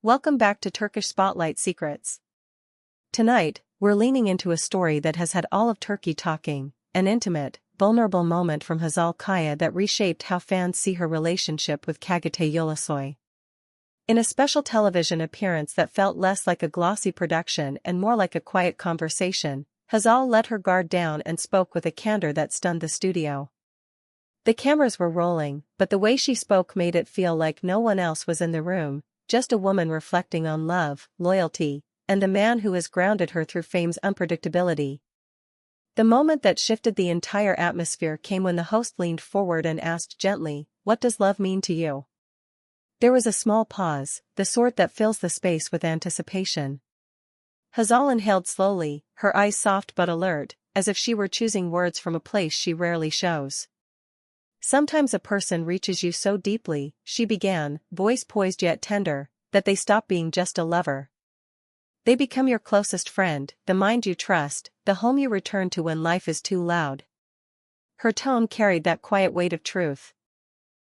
Welcome back to Turkish Spotlight Secrets. Tonight, we're leaning into a story that has had all of Turkey talking, an intimate, vulnerable moment from Hazal Kaya that reshaped how fans see her relationship with Çağatay Ulusoy. In a special television appearance that felt less like a glossy production and more like a quiet conversation, Hazal let her guard down and spoke with a candor that stunned the studio. The cameras were rolling, but the way she spoke made it feel like no one else was in the room, just a woman reflecting on love, loyalty, and the man who has grounded her through fame's unpredictability. The moment that shifted the entire atmosphere came when the host leaned forward and asked gently, "What does love mean to you?" There was a small pause, the sort that fills the space with anticipation. Hazal inhaled slowly, her eyes soft but alert, as if she were choosing words from a place she rarely shows. "Sometimes a person reaches you so deeply," she began, voice poised yet tender, "that they stop being just a lover. They become your closest friend, the mind you trust, the home you return to when life is too loud." Her tone carried that quiet weight of truth.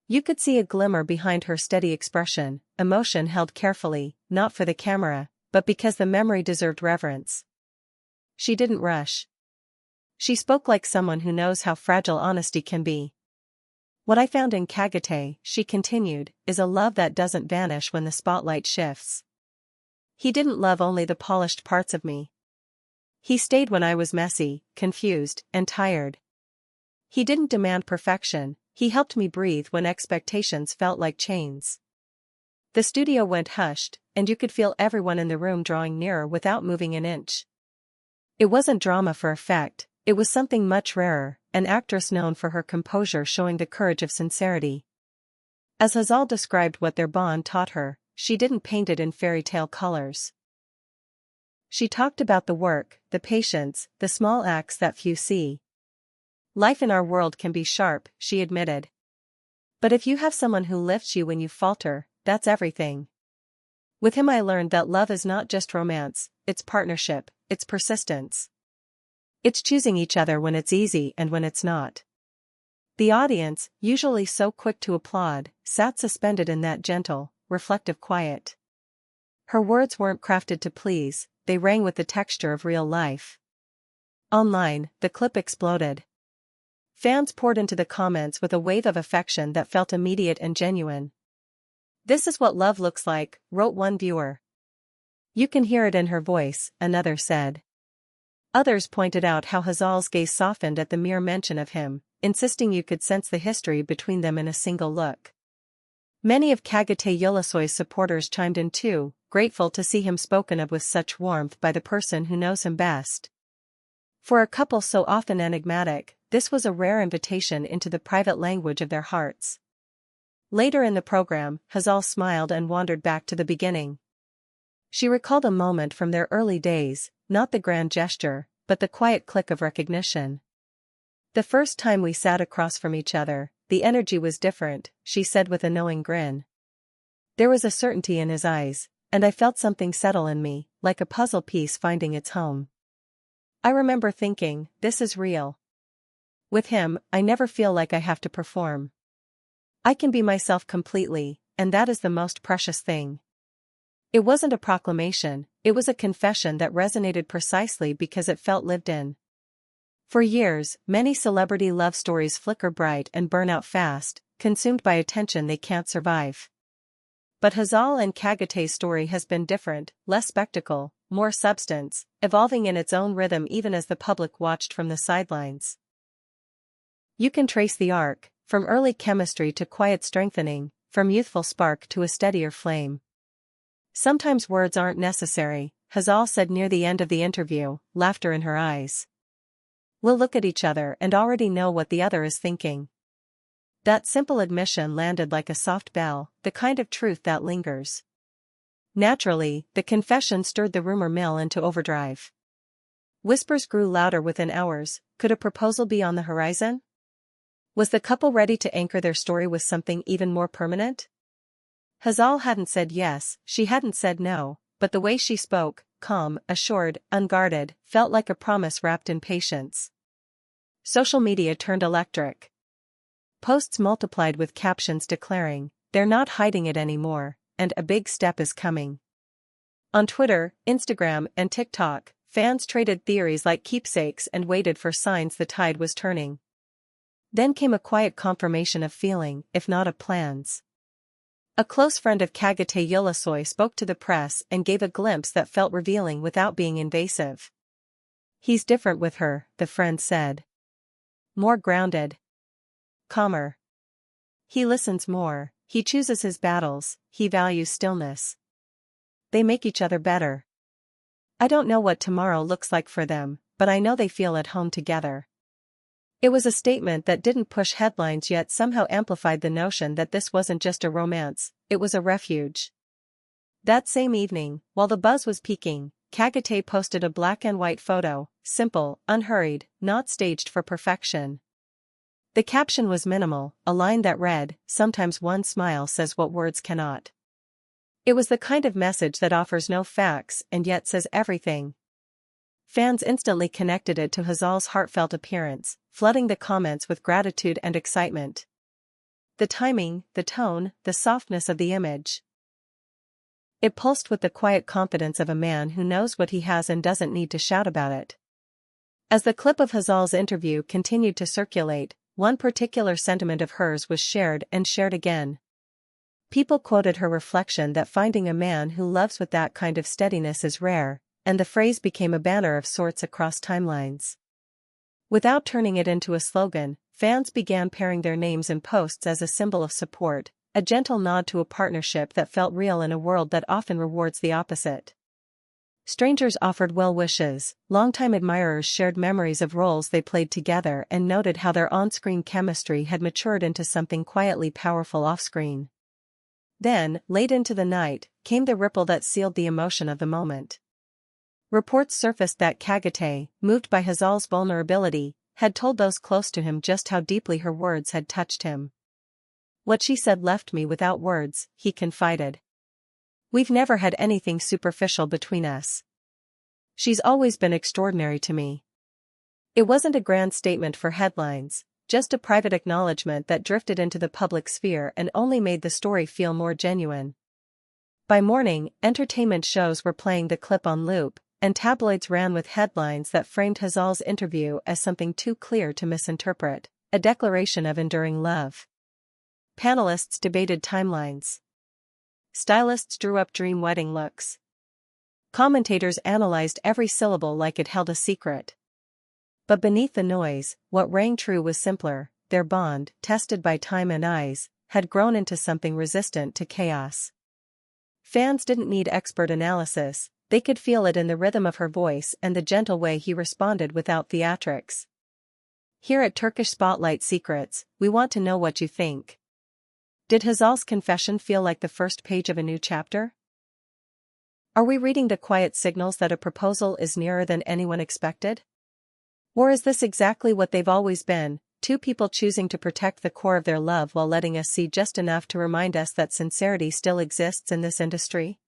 You could see a glimmer behind her steady expression, emotion held carefully, not for the camera, but because the memory deserved reverence. She didn't rush. She spoke like someone who knows how fragile honesty can be. "What I found in Çağatay," she continued, "is a love that doesn't vanish when the spotlight shifts. He didn't love only the polished parts of me. He stayed when I was messy, confused, and tired. He didn't demand perfection, he helped me breathe when expectations felt like chains." The studio went hushed, and you could feel everyone in the room drawing nearer without moving an inch. It wasn't drama for effect, it was something much rarer, an actress known for her composure showing the courage of sincerity. As Hazal described what their bond taught her, she didn't paint it in fairy tale colors. She talked about the work, the patience, the small acts that few see. "Life in our world can be sharp," she admitted. "But if you have someone who lifts you when you falter, that's everything. With him I learned that love is not just romance, it's partnership, it's persistence. It's choosing each other when it's easy and when it's not." The audience, usually so quick to applaud, sat suspended in that gentle, reflective quiet. Her words weren't crafted to please, they rang with the texture of real life. Online, the clip exploded. Fans poured into the comments with a wave of affection that felt immediate and genuine. "This is what love looks like," wrote one viewer. "You can hear it in her voice," another said. Others pointed out how Hazal's gaze softened at the mere mention of him, insisting you could sense the history between them in a single look. Many of Çağatay Ulusoy's supporters chimed in too, grateful to see him spoken of with such warmth by the person who knows him best. For a couple so often enigmatic, this was a rare invitation into the private language of their hearts. Later in the program, Hazal smiled and wandered back to the beginning. She recalled a moment from their early days, not the grand gesture, but the quiet click of recognition. "The first time we sat across from each other, the energy was different," she said with a knowing grin. "There was a certainty in his eyes, and I felt something settle in me, like a puzzle piece finding its home. I remember thinking, this is real. With him, I never feel like I have to perform. I can be myself completely, and that is the most precious thing." It wasn't a proclamation, it was a confession that resonated precisely because it felt lived in. For years, many celebrity love stories flicker bright and burn out fast, consumed by attention they can't survive. But Hazal and Çağatay's story has been different, less spectacle, more substance, evolving in its own rhythm even as the public watched from the sidelines. You can trace the arc, from early chemistry to quiet strengthening, from youthful spark to a steadier flame. "Sometimes words aren't necessary," Hazal said near the end of the interview, laughter in her eyes. "We'll look at each other and already know what the other is thinking." That simple admission landed like a soft bell, the kind of truth that lingers. Naturally, the confession stirred the rumor mill into overdrive. Whispers grew louder within hours. Could a proposal be on the horizon? Was the couple ready to anchor their story with something even more permanent? Hazal hadn't said yes, she hadn't said no, but the way she spoke, calm, assured, unguarded, felt like a promise wrapped in patience. Social media turned electric. Posts multiplied with captions declaring, "They're not hiding it anymore," and a big step is coming. On Twitter, Instagram, and TikTok, fans traded theories like keepsakes and waited for signs the tide was turning. Then came a quiet confirmation of feeling, if not of plans. A close friend of Çağatay Ulusoy spoke to the press and gave a glimpse that felt revealing without being invasive. "He's different with her," the friend said. "More grounded. Calmer. He listens more, he chooses his battles, he values stillness. They make each other better. I don't know what tomorrow looks like for them, but I know they feel at home together." It was a statement that didn't push headlines yet somehow amplified the notion that this wasn't just a romance, it was a refuge. That same evening, while the buzz was peaking, Çağatay posted a black and white photo, simple, unhurried, not staged for perfection. The caption was minimal, a line that read, "Sometimes one smile says what words cannot." It was the kind of message that offers no facts and yet says everything. Fans instantly connected it to Hazal's heartfelt appearance, flooding the comments with gratitude and excitement. The timing, the tone, the softness of the image. It pulsed with the quiet confidence of a man who knows what he has and doesn't need to shout about it. As the clip of Hazal's interview continued to circulate, one particular sentiment of hers was shared and shared again. People quoted her reflection that finding a man who loves with that kind of steadiness is rare, and the phrase became a banner of sorts across timelines. Without turning it into a slogan, fans began pairing their names in posts as a symbol of support, a gentle nod to a partnership that felt real in a world that often rewards the opposite. Strangers offered well wishes, longtime admirers shared memories of roles they played together and noted how their on-screen chemistry had matured into something quietly powerful off-screen. Then, late into the night, came the ripple that sealed the emotion of the moment. Reports surfaced that Çağatay, moved by Hazal's vulnerability, had told those close to him just how deeply her words had touched him. "What she said left me without words," he confided. "We've never had anything superficial between us. She's always been extraordinary to me." It wasn't a grand statement for headlines, just a private acknowledgement that drifted into the public sphere and only made the story feel more genuine. By morning, entertainment shows were playing the clip on loop, and tabloids ran with headlines that framed Hazal's interview as something too clear to misinterpret, a declaration of enduring love. Panelists debated timelines. Stylists drew up dream wedding looks. Commentators analyzed every syllable like it held a secret. But beneath the noise, what rang true was simpler: their bond, tested by time and eyes, had grown into something resistant to chaos. Fans didn't need expert analysis, they could feel it in the rhythm of her voice and the gentle way he responded without theatrics. Here at Turkish Spotlight Secrets, we want to know what you think. Did Hazal's confession feel like the first page of a new chapter? Are we reading the quiet signals that a proposal is nearer than anyone expected? Or is this exactly what they've always been, two people choosing to protect the core of their love while letting us see just enough to remind us that sincerity still exists in this industry?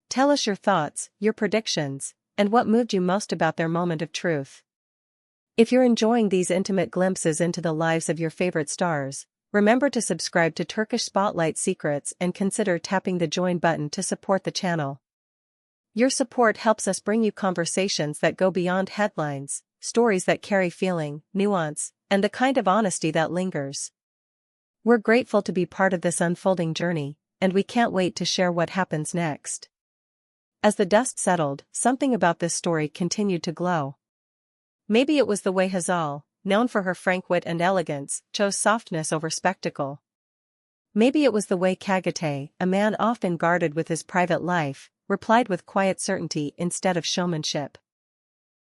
Tell us your thoughts, your predictions, and what moved you most about their moment of truth. If you're enjoying these intimate glimpses into the lives of your favorite stars, remember to subscribe to Turkish Spotlight Secrets and consider tapping the join button to support the channel. Your support helps us bring you conversations that go beyond headlines, stories that carry feeling, nuance, and the kind of honesty that lingers. We're grateful to be part of this unfolding journey, and we can't wait to share what happens next. As the dust settled, something about this story continued to glow. Maybe it was the way Hazal, known for her frank wit and elegance, chose softness over spectacle. Maybe it was the way Çağatay, a man often guarded with his private life, replied with quiet certainty instead of showmanship.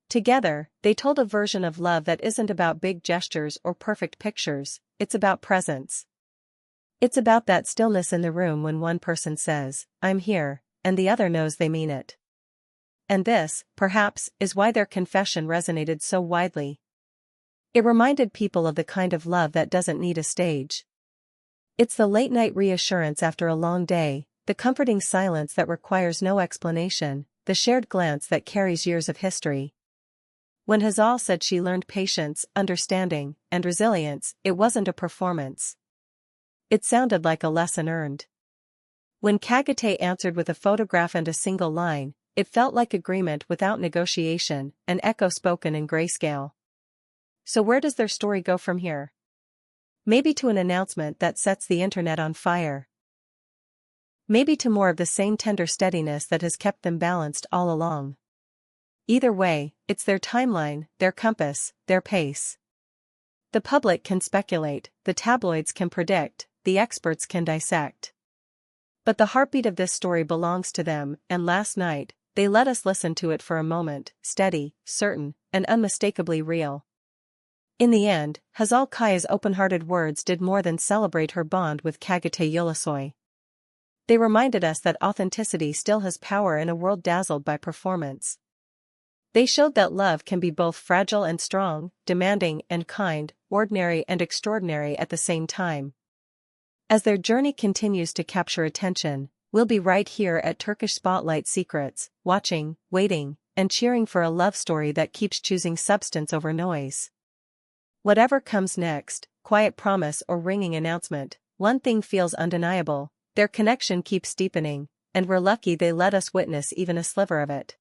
Together, they told a version of love that isn't about big gestures or perfect pictures, it's about presence. It's about that stillness in the room when one person says, "I'm here," and the other knows they mean it. And this, perhaps, is why their confession resonated so widely. It reminded people of the kind of love that doesn't need a stage. It's the late-night reassurance after a long day, the comforting silence that requires no explanation, the shared glance that carries years of history. When Hazal said she learned patience, understanding, and resilience, it wasn't a performance. It sounded like a lesson earned. When Çağatay answered with a photograph and a single line, it felt like agreement without negotiation, an echo spoken in grayscale. So where does their story go from here? Maybe to an announcement that sets the internet on fire. Maybe to more of the same tender steadiness that has kept them balanced all along. Either way, it's their timeline, their compass, their pace. The public can speculate, the tabloids can predict, the experts can dissect. But the heartbeat of this story belongs to them, and last night, they let us listen to it for a moment, steady, certain, and unmistakably real. In the end, Hazal Kaya's open-hearted words did more than celebrate her bond with Çağatay Ulusoy. They reminded us that authenticity still has power in a world dazzled by performance. They showed that love can be both fragile and strong, demanding and kind, ordinary and extraordinary at the same time. As their journey continues to capture attention, we'll be right here at Turkish Spotlight Secrets, watching, waiting, and cheering for a love story that keeps choosing substance over noise. Whatever comes next, quiet promise or ringing announcement, one thing feels undeniable: their connection keeps deepening, and we're lucky they let us witness even a sliver of it.